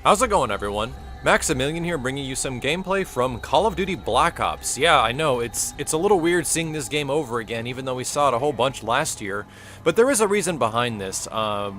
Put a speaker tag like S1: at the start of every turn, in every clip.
S1: How's it going, everyone? Maximilian here, bringing you some gameplay from Call of Duty Black Ops. Yeah, I know, it's a little weird seeing this game over again, even though we saw it a whole bunch last year. But there is a reason behind this.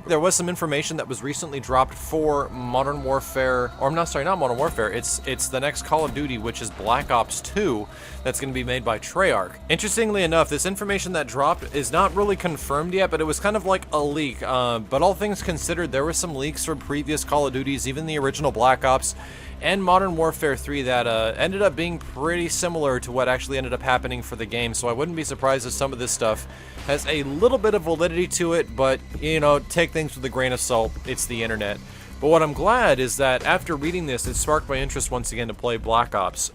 S1: There was some information that was recently dropped for Modern Warfare, or I'm not sorry, not Modern Warfare. It's the next Call of Duty, which is Black Ops 2, that's going to be made by Treyarch. Interestingly enough, this information that dropped is not really confirmed yet, but it was kind of like a leak. But all things considered, there were some leaks from previous Call of Duties, even the original Black Ops, and Modern Warfare 3 that ended up being pretty similar to what actually ended up happening for the game, so I wouldn't be surprised if some of this stuff has a little bit of validity to it, but, you know, take things with a grain of salt. It's the internet. But what I'm glad is that after reading this, it sparked my interest once again to play Black Ops.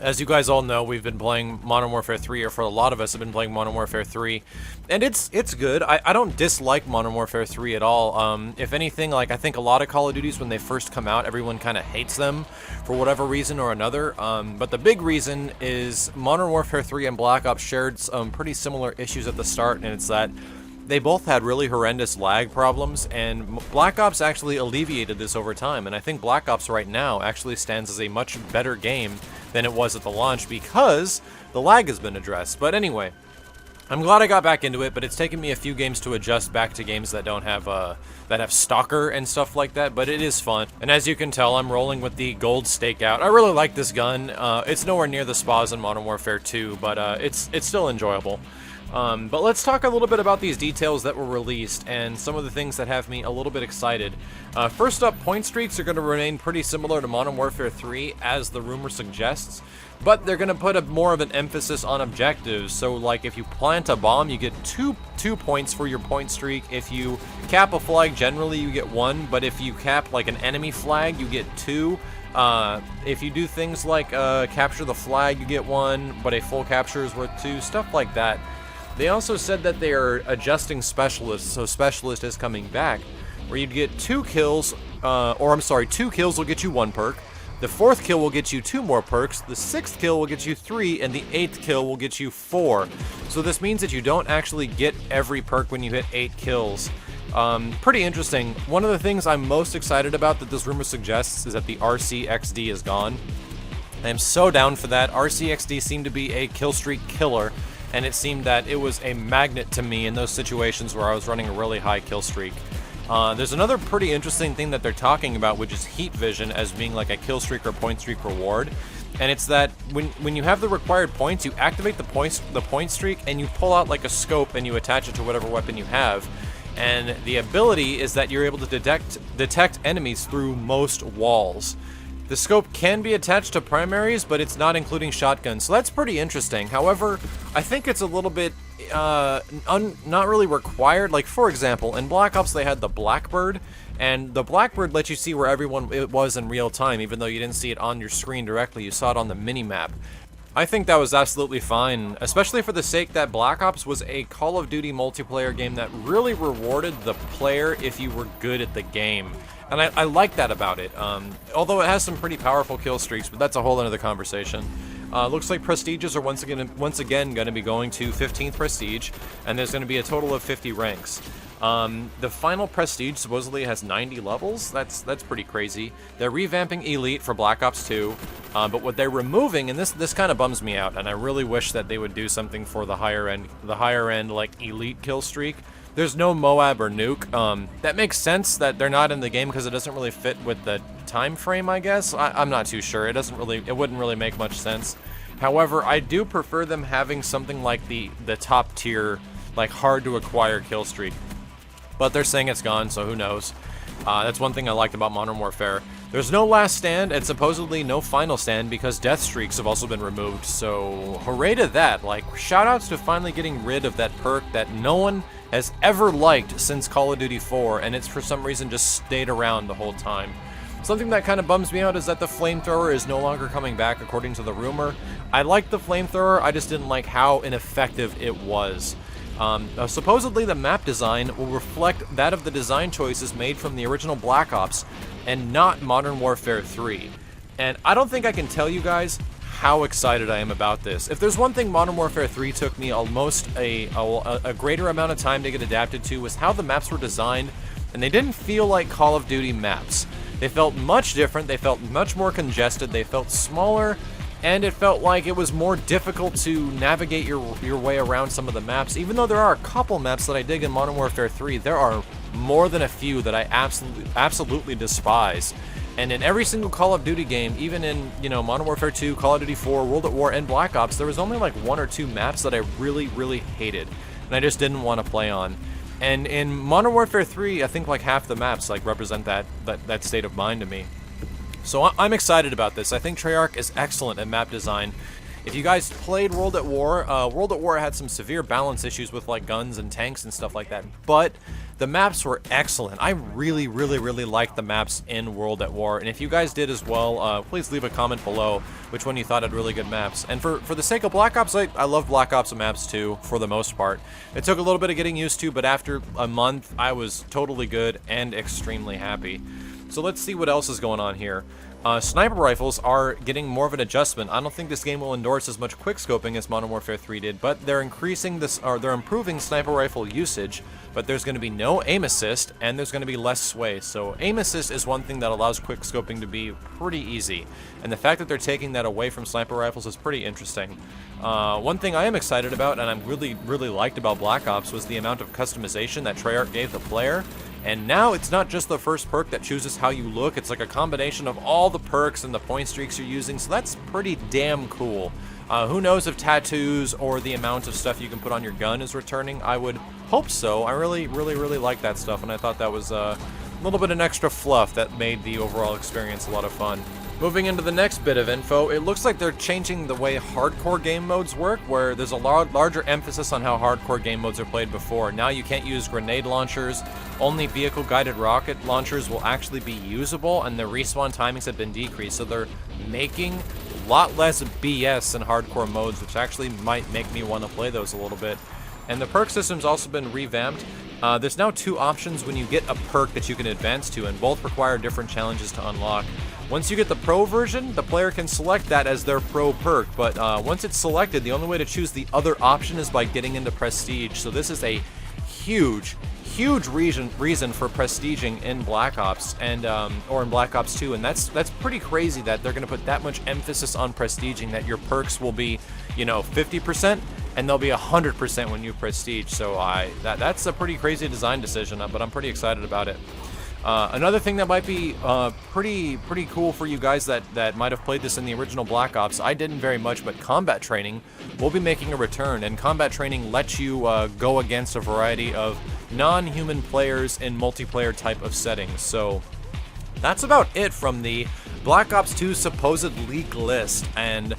S1: As you guys all know, we've been playing Modern Warfare 3, or for a lot of us have been playing Modern Warfare 3, and it's good. I don't dislike Modern Warfare 3 at all. If anything, like, I think a lot of Call of Duties, when they first come out, everyone kind of hates them for whatever reason or another. But the big reason is Modern Warfare 3 and Black Ops shared some pretty similar issues at the start, and it's that they both had really horrendous lag problems, and Black Ops actually alleviated this over time, and I think Black Ops right now actually stands as a much better game than it was at the launch because the lag has been addressed. But anyway, I'm glad I got back into it, but it's taken me a few games to adjust back to games that don't have that have Stalker and stuff like that, but it is fun. And as you can tell, I'm rolling with the gold stakeout. I really like this gun. It's nowhere near the spas in Modern Warfare 2, but it's still enjoyable. But let's talk a little bit about these details that were released and some of the things that have me a little bit excited. First up, point streaks are going to remain pretty similar to Modern Warfare 3 as the rumor suggests, but they're going to put more of an emphasis on objectives. So like if you plant a bomb, you get two points for your point streak. If you cap a flag, generally you get 1, but if you cap like an enemy flag, you get 2. If you do things like capture the flag, you get 1, but a full capture is worth 2, stuff like that. They also said that they are adjusting Specialist, so Specialist is coming back, where you'd get 2 kills, 2 kills will get you 1 perk, the 4th kill will get you 2 more perks, the 6th kill will get you 3, and the 8th kill will get you 4. So this means that you don't actually get every perk when you hit 8 kills. Pretty interesting. One of the things I'm most excited about that this rumor suggests is that the RCXD is gone. I am so down for that. RCXD seemed to be a kill streak killer, and it seemed that it was a magnet to me in those situations where I was running a really high kill streak. There's another pretty interesting thing that they're talking about, which is heat vision as being like a kill streak or point streak reward. And it's that when you have the required points, you activate the point streak and you pull out like a scope and you attach it to whatever weapon you have. And the ability is that you're able to detect enemies through most walls. The scope can be attached to primaries, but it's not including shotguns, so that's pretty interesting. However, I think it's a little bit not really required. Like, for example, in Black Ops they had the Blackbird, and the Blackbird let you see where everyone it was in real time, even though you didn't see it on your screen directly, you saw it on the mini-map. I think that was absolutely fine, especially for the sake that Black Ops was a Call of Duty multiplayer game that really rewarded the player if you were good at the game. And I like that about it, although it has some pretty powerful kill streaks, but that's a whole other conversation. Looks like Prestiges are once again going to be going to 15th Prestige, and there's going to be a total of 50 ranks. The final Prestige supposedly has 90 levels. That's pretty crazy. They're revamping Elite for Black Ops 2, but what they're removing, and this kind of bums me out, and I really wish that they would do something for the higher end like Elite kill streak. There's no Moab or Nuke. That makes sense that they're not in the game because it doesn't really fit with the time frame, I guess. I'm not too sure. It wouldn't really make much sense. However, I do prefer them having something like the top tier, like hard to acquire kill streak. But they're saying it's gone, so who knows. That's one thing I liked about Modern Warfare. There's no last stand and supposedly no final stand because death streaks have also been removed. So hooray to that. Like, shoutouts to finally getting rid of that perk that no one has ever liked since Call of Duty 4, and it's for some reason just stayed around the whole time. Something that kind of bums me out is that the flamethrower is no longer coming back according to the rumor. I liked the flamethrower, I just didn't like how ineffective it was. Supposedly the map design will reflect that of the design choices made from the original Black Ops and not Modern Warfare 3. And I don't think I can tell you guys how excited I am about this. If there's one thing Modern Warfare 3 took me almost a greater amount of time to get adapted to was how the maps were designed, and they didn't feel like Call of Duty maps. They felt much different, they felt much more congested, they felt smaller, and it felt like it was more difficult to navigate your way around some of the maps. Even though there are a couple maps that I dig in Modern Warfare 3, there are more than a few that I absolutely despise. And in every single Call of Duty game, even in, you know, Modern Warfare 2, Call of Duty 4, World at War, and Black Ops, there was only like 1 or 2 maps that I really hated, and I just didn't want to play on. And in Modern Warfare 3, I think like half the maps like represent that state of mind to me. So I'm excited about this. I think Treyarch is excellent at map design. If you guys played World at War had some severe balance issues with like guns and tanks and stuff like that, but the maps were excellent. I really liked the maps in World at War, and if you guys did as well, please leave a comment below which one you thought had really good maps. And for the sake of Black Ops, I love Black Ops maps too, for the most part. It took a little bit of getting used to, but after a month, I was totally good and extremely happy. So let's see what else is going on here. Sniper rifles are getting more of an adjustment. I don't think this game will endorse as much quickscoping as Modern Warfare 3 did, but they're they're improving sniper rifle usage, but there's going to be no aim assist, and there's going to be less sway. So aim assist is one thing that allows quickscoping to be pretty easy, and the fact that they're taking that away from sniper rifles is pretty interesting. One thing I am excited about, and I'm really liked about Black Ops, was the amount of customization that Treyarch gave the player. And now it's not just the first perk that chooses how you look, it's like a combination of all the perks and the point streaks you're using, so that's pretty damn cool. Who knows if tattoos or the amount of stuff you can put on your gun is returning? I would hope so. I really like that stuff, and I thought that was a little bit of extra fluff that made the overall experience a lot of fun. Moving into the next bit of info, it looks like they're changing the way hardcore game modes work, where there's a larger emphasis on how hardcore game modes are played before. Now you can't use grenade launchers, only vehicle-guided rocket launchers will actually be usable, and the respawn timings have been decreased, so they're making a lot less BS in hardcore modes, which actually might make me want to play those a little bit. And the perk system's also been revamped. There's now 2 options when you get a perk that you can advance to, and both require different challenges to unlock. Once you get the Pro version, the player can select that as their Pro perk, but once it's selected, the only way to choose the other option is by getting into Prestige. So this is a huge reason for prestiging in Black Ops and or in Black Ops 2, and that's pretty crazy that they're going to put that much emphasis on prestiging, that your perks will be, you know, 50% and they'll be 100% when you prestige. So that's a pretty crazy design decision, but I'm pretty excited about it. Another thing that might be pretty cool for you guys that might have played this in the original Black Ops, I didn't very much, but combat training will be making a return, and combat training lets you go against a variety of non-human players in multiplayer type of settings. So that's about it from the Black Ops 2 supposed leak list, and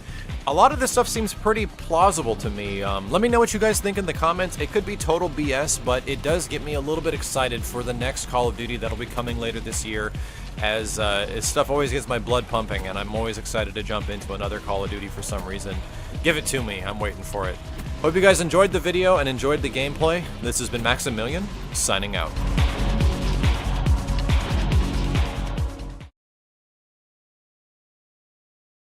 S1: a lot of this stuff seems pretty plausible to me. Let me know what you guys think in the comments. It could be total BS, but it does get me a little bit excited for the next Call of Duty that'll be coming later this year, as stuff always gets my blood pumping, and I'm always excited to jump into another Call of Duty for some reason. Give it to me, I'm waiting for it. Hope you guys enjoyed the video and enjoyed the gameplay. This has been Maximilian, signing out.